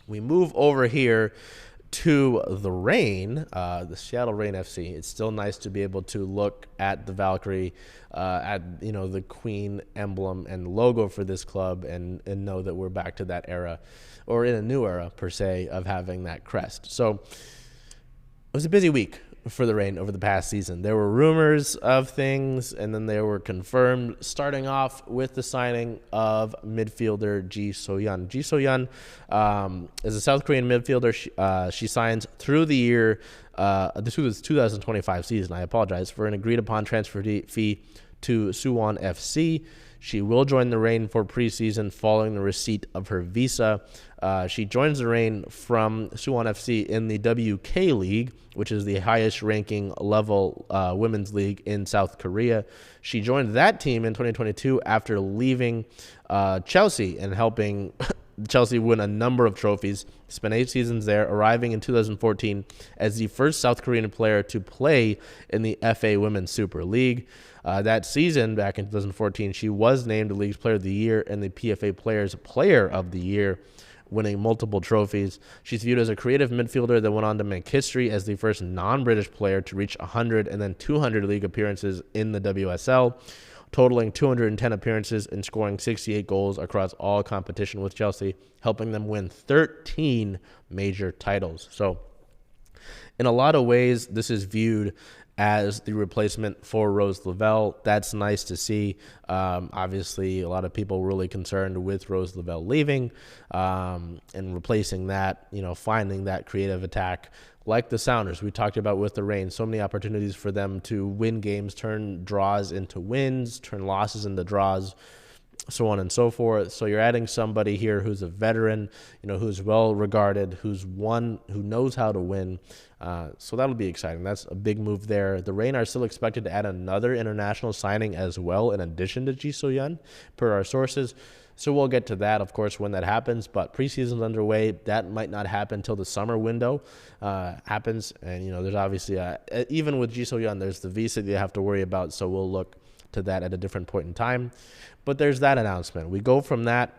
We move over here to the Reign, the Seattle Reign FC. It's still nice to be able to look at the Valkyrie, at the Queen emblem and logo for this club, and know that we're back to that era, or in a new era per se, of having that crest. So it was a busy week for the Reign over the past season. There were rumors of things, and then they were confirmed, starting off with the signing of midfielder Ji So-yeon. Ji So-yeon is a South Korean midfielder. She signs through the year, through this 2025 season, I apologize, for an agreed-upon transfer fee to Suwon FC. She will join the Reign for preseason following the receipt of her visa. She joins the Reign from Suwon FC in the WK League, which is the highest ranking level women's league in South Korea. She joined that team in 2022 after leaving Chelsea and helping Chelsea win a number of trophies. Spent 8 seasons there, arriving in 2014 as the first South Korean player to play in the FA Women's Super League. That season, back in 2014, she was named the league's Player of the Year and the PFA Players Player of the Year, winning multiple trophies. She's viewed as a creative midfielder that went on to make history as the first non-British player to reach 100 and then 200 league appearances in the WSL, totaling 210 appearances and scoring 68 goals across all competition with Chelsea, helping them win 13 major titles. So in a lot of ways, this is viewed as the replacement for Rose Lavelle. That's nice to see. Obviously, a lot of people really concerned with Rose Lavelle leaving and replacing that, finding that creative attack like the Sounders we talked about with the Reign. So many opportunities for them to win games, turn draws into wins, turn losses into draws, so on and so forth. So you're adding somebody here who's a veteran, who's well regarded, who's won, who knows how to win. So that'll be exciting. That's a big move there. The Reign are still expected to add another international signing as well, in addition to Ji So-yeon, per our sources. So we'll get to that, of course, when that happens. But preseason's underway. That might not happen until the summer window happens. And, there's obviously, even with Ji So-yeon, there's the visa that you have to worry about. So we'll look to that at a different point in time. But there's that announcement. We go from that.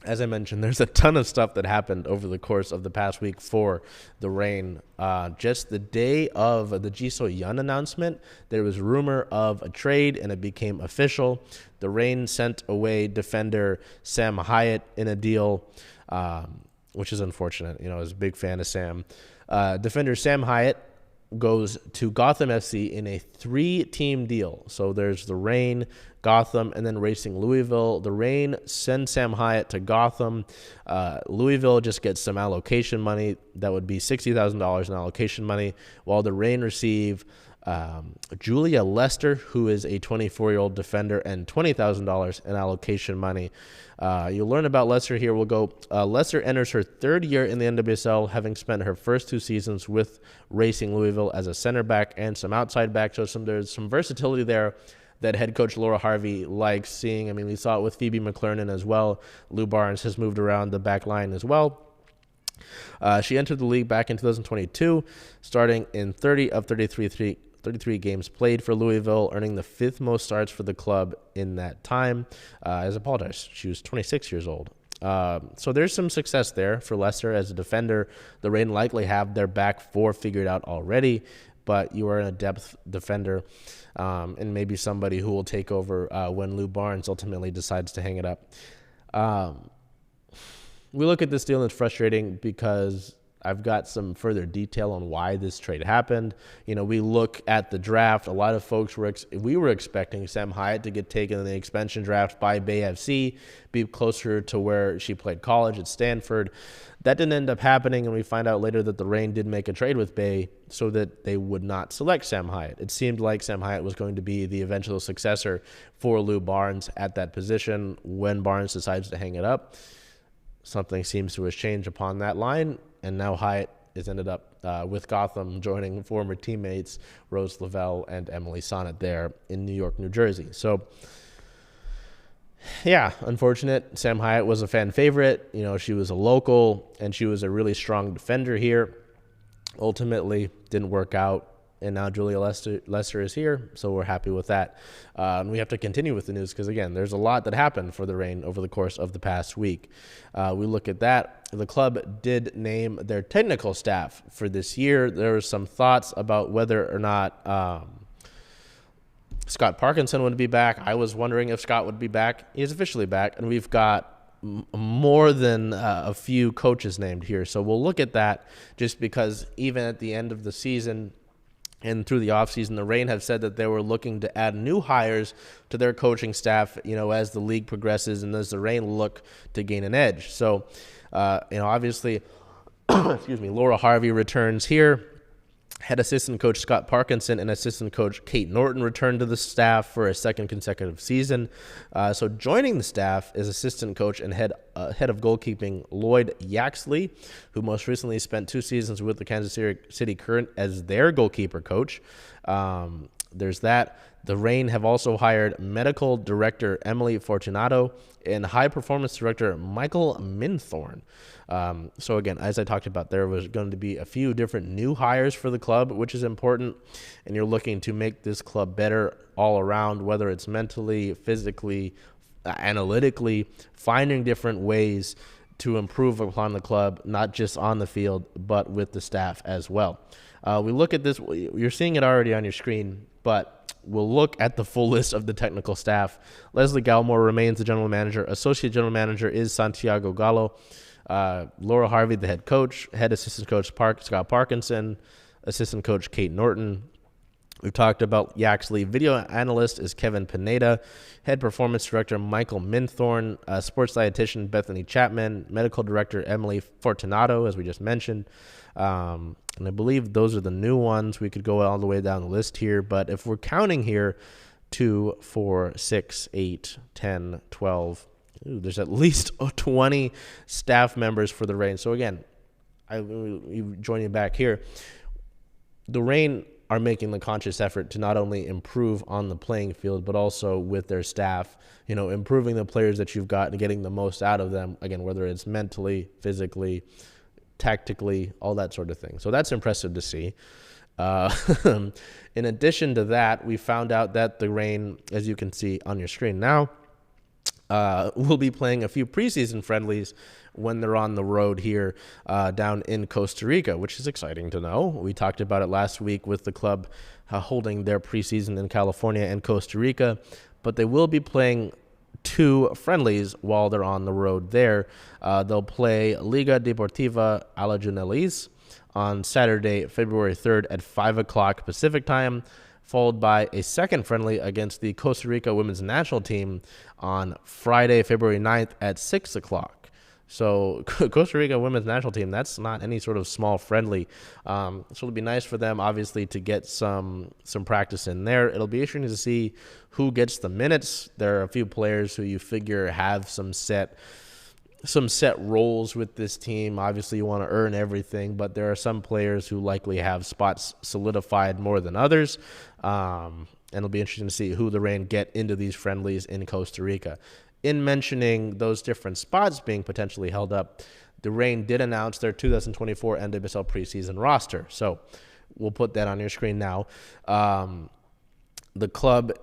As I mentioned, there's a ton of stuff that happened over the course of the past week for the Reign. Just the day of the Ji So-yeon announcement, there was rumor of a trade, and it became official. The Reign sent away defender Sam Hiatt in a deal, which is unfortunate. I was a big fan of Sam. Defender Sam Hiatt goes to Gotham FC in a 3-team deal. So there's the Reign, Gotham, and then Racing Louisville. The Reign send Sam Hiatt to Gotham. Louisville just gets some allocation money. That would be $60,000 in allocation money, while the Reign receive Julia Lester, who is a 24-year-old defender, and $20,000 in allocation money. You'll learn about Lester here. We'll go. Lester enters her 3rd year in the NWSL, having spent her first 2 seasons with Racing Louisville as a center back and some outside back. So there's some versatility there that head coach Laura Harvey likes seeing. I mean, we saw it with Phoebe McClernand as well. Lou Barnes has moved around the back line as well. She entered the league back in 2022, starting in 30 of 33 games played for Louisville, earning the 5th most starts for the club in that time. I apologize, she was 26 years old. So there's some success there for Lester as a defender. The Reign likely have their back 4 figured out already, but you are in a depth defender and maybe somebody who will take over when Lou Barnes ultimately decides to hang it up. We look at this deal and it's frustrating because I've got some further detail on why this trade happened. We look at the draft. A lot of folks we were expecting Sam Hiatt to get taken in the expansion draft by Bay FC, be closer to where she played college at Stanford. That didn't end up happening, and we find out later that the Reign did make a trade with Bay so that they would not select Sam Hiatt. It seemed like Sam Hiatt was going to be the eventual successor for Lou Barnes at that position when Barnes decides to hang it up. Something seems to have changed upon that line, and now Hiatt has ended up with Gotham, joining former teammates Rose Lavelle and Emily Sonnet there in New York, New Jersey. So, yeah, unfortunate. Sam Hiatt was a fan favorite. She was a local, and she was a really strong defender here. Ultimately, didn't work out. and now Julia Lester is here, so we're happy with that. And we have to continue with the news because, again, there's a lot that happened for the Reign over the course of the past week. We look at that. The club did name their technical staff for this year. There were some thoughts about whether or not Scott Parkinson would be back. I was wondering if Scott would be back. He's officially back, and we've got more than a few coaches named here. So we'll look at that just because even at the end of the season and through the offseason, the Reign have said that they were looking to add new hires to their coaching staff, as the league progresses and as the Reign look to gain an edge. So, obviously, excuse me, Laura Harvey returns here. Head assistant coach Scott Parkinson and assistant coach Kate Norton returned to the staff for a second consecutive season. So joining the staff is assistant coach and head of goalkeeping Lloyd Yaxley, who most recently spent 2 seasons with the Kansas City Current as their goalkeeper coach. There's that. The Reign have also hired medical director Emily Fortunato and high performance director Michael Minthorn. So again, as I talked about, there was going to be a few different new hires for the club, which is important. And you're looking to make this club better all around, whether it's mentally, physically, analytically, finding different ways to improve upon the club, not just on the field, but with the staff as well. We look at this, you're seeing it already on your screen, but we'll look at the full list of the technical staff. Leslie Galmore remains the general manager. Associate general manager is Santiago Gallo. Laura Harvey, the head coach. Head assistant coach Scott Parkinson. Assistant coach Kate Norton. We've talked about Yaxley. Video analyst is Kevin Pineda. Head performance director Michael Minthorn. Sports dietitian Bethany Chapman. Medical director Emily Fortunato, as we just mentioned. And I believe those are the new ones. We could go all the way down the list here. But if we're counting here, 2, 4, 6, 8, 10, 12. There's at least 20 staff members for the Reign. So again, I join you back here. The Reign are making the conscious effort to not only improve on the playing field, but also with their staff, improving the players that you've got and getting the most out of them. Again, whether it's mentally, physically, tactically, all that sort of thing. So that's impressive to see. In addition to that, we found out that the Reign, as you can see on your screen now, will be playing a few preseason friendlies when they're on the road here down in Costa Rica, which is exciting to know. We talked about it last week with the club holding their preseason in California and Costa Rica, but they will be playing 2 friendlies while they're on the road there. They'll play Liga Deportiva Alajuelense on Saturday, February 3rd at 5 o'clock Pacific time, followed by a second friendly against the Costa Rica women's national team on Friday, February 9th at 6 o'clock. So Costa Rica women's national team, that's not any sort of small friendly. So it'll be nice for them, obviously, to get some practice in there. It'll be interesting to see who gets the minutes. There are a few players who you figure have some set roles with this team. Obviously, you want to earn everything, but there are some players who likely have spots solidified more than others. And it'll be interesting to see who the Reign get into these friendlies in Costa Rica. In mentioning those different spots being potentially held up, the Reign did announce their 2024 NWSL preseason roster. So we'll put that on your screen now. The club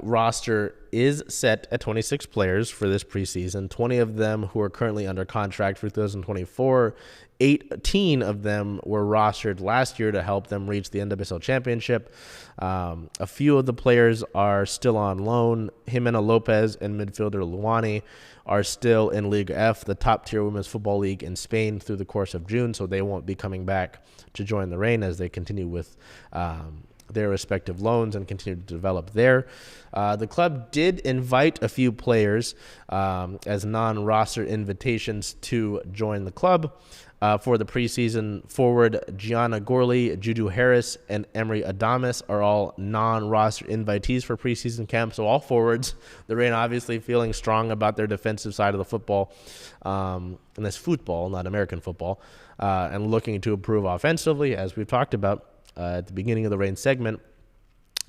roster is set at 26 players for this preseason, 20 of them who are currently under contract for 2024. 18 of them were rostered last year to help them reach the NWSL championship. A few of the players are still on loan. Jimena Lopez and midfielder Luani are still in League F, the top-tier women's football league in Spain, through the course of June, so they won't be coming back to join the Reign as they continue with their respective loans and continue to develop there. The club did invite a few players as non-roster invitations to join the club. For the preseason, forward Gianna Gorley, Juju Harris, and Emery Adames are all non-roster invitees for preseason camp. So all forwards. The Reign obviously feeling strong about their defensive side of the football. And that's football, not American football. And looking to improve offensively, as we've talked about at the beginning of the Reign segment.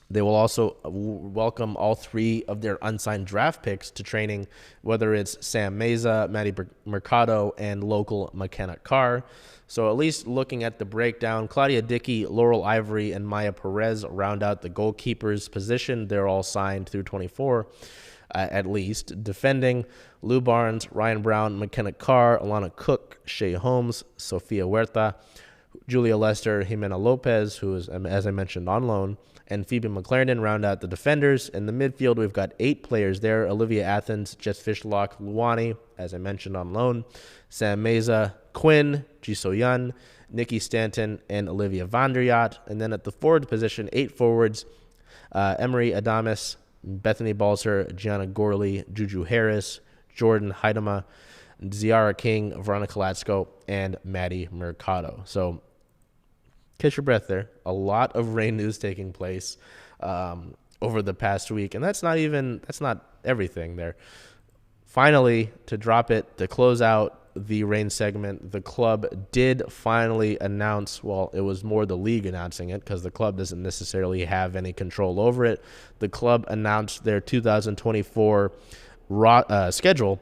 They will also welcome all 3 of their unsigned draft picks to training, whether it's Sam Meza, Matty Mercado, and local McKenna Carr. So at least looking at the breakdown, Claudia Dickey, Laurel Ivory, and Maya Perez round out the goalkeeper's position. They're all signed through 24, at least. Defending, Lou Barnes, Ryan Brown, McKenna Carr, Alana Cook, Shea Holmes, Sofia Huerta, Julia Lester, Jimena Lopez, who is, as I mentioned, on loan, and Phoebe McClernand round out the defenders. In the midfield, we've got 8 players there: Olivia Athens, Jess Fishlock, Luani, as I mentioned, on loan, Sam Meza, Quinn, Jisoo Yun, Nikki Stanton, and Olivia Vanderyacht. And then at the forward position, 8 forwards: Emery Adames, Bethany Balser, Gianna Gorley, Juju Harris, Jordan Heidema, Ziara King, Veronica Latsko, and Maddie Mercado. So catch your breath there. A lot of rain news taking place over the past week, and that's not everything there. Finally, to drop it, to close out the rain segment, the club did finally announce, well, it was more the league announcing it because the club doesn't necessarily have any control over it. The club announced their 2024 schedule,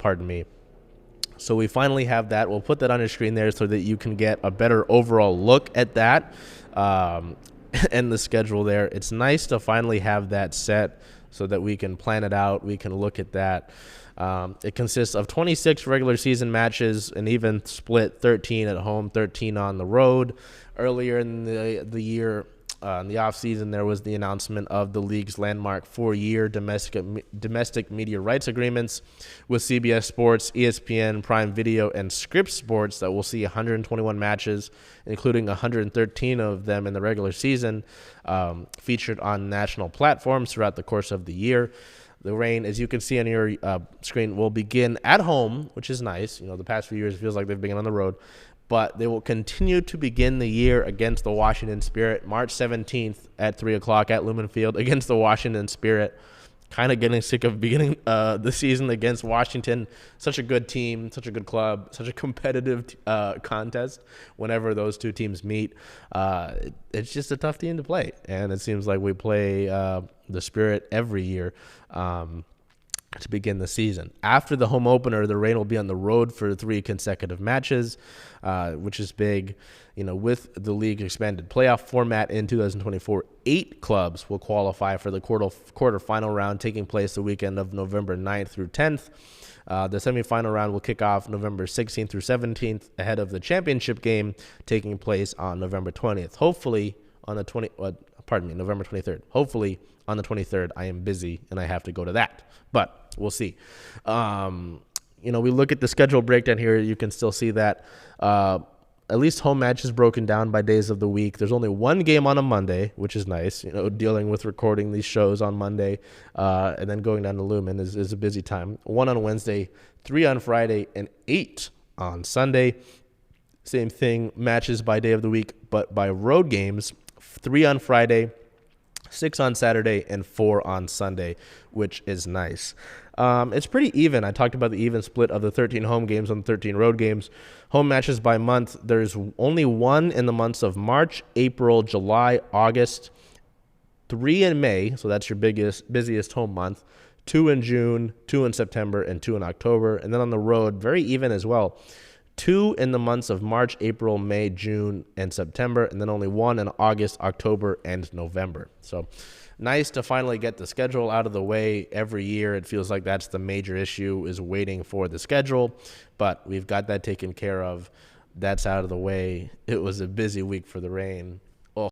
So we finally have that. We'll put that on your screen there so that you can get a better overall look at that and the schedule there. It's nice to finally have that set so that we can plan it out. We can look at that. It consists of 26 regular season matches, an even split, 13 at home, 13 on the road. Earlier in the year, in the offseason, there was the announcement of the league's landmark 4-year domestic media rights agreements with CBS Sports, ESPN, Prime Video, and Scripps Sports that will see 121 matches, including 113 of them in the regular season, featured on national platforms throughout the course of the year. The rain, as you can see on your screen, will begin at home, which is nice. You know, the past few years it feels like they've been on the road. But they will continue to begin the year against the Washington Spirit, March 17th at 3 o'clock at Lumen Field against the Washington Spirit. Kind of getting sick of beginning the season against Washington. Such a good team, such a good club, such a competitive contest whenever those two teams meet. It's just a tough team to play. And it seems like we play the Spirit every year to begin the season. After the home opener, the Rain will be on the road for 3 consecutive matches, which is big. You know, with the league expanded playoff format in 2024, 8 clubs will qualify for the quarterfinal round taking place the weekend of November 9th through 10th. The semifinal round will kick off November 16th through 17th ahead of the championship game taking place on November 20th. Hopefully on the November 23rd. Hopefully on the 23rd, I am busy and I have to go to that, but we'll see. We look at the schedule breakdown here. You can still see that at least home matches broken down by days of the week. There's only 1 game on a Monday, which is nice. Dealing with recording these shows on Monday and then going down to Lumen is a busy time. 1 on Wednesday, 3 on Friday, and 8 on Sunday. Same thing, matches by day of the week, but by road games, 3 on Friday, 6 on Saturday, and 4 on Sunday, which is nice. It's pretty even. I talked about the even split of the 13 home games on 13 road games. Home matches by month, there's only 1 in the months of March, April, July, August, 3 in May, so that's your busiest home month, 2 in June, 2 in September, and 2 in October. And then on the road, very even as well. 2 in the months of March, April, May, June, and September, and then only 1 in August, October, and November. So nice to finally get the schedule out of the way. Every year it feels like that's the major issue, is waiting for the schedule, but we've got that taken care of. That's out of the way. It was a busy week for the Rain.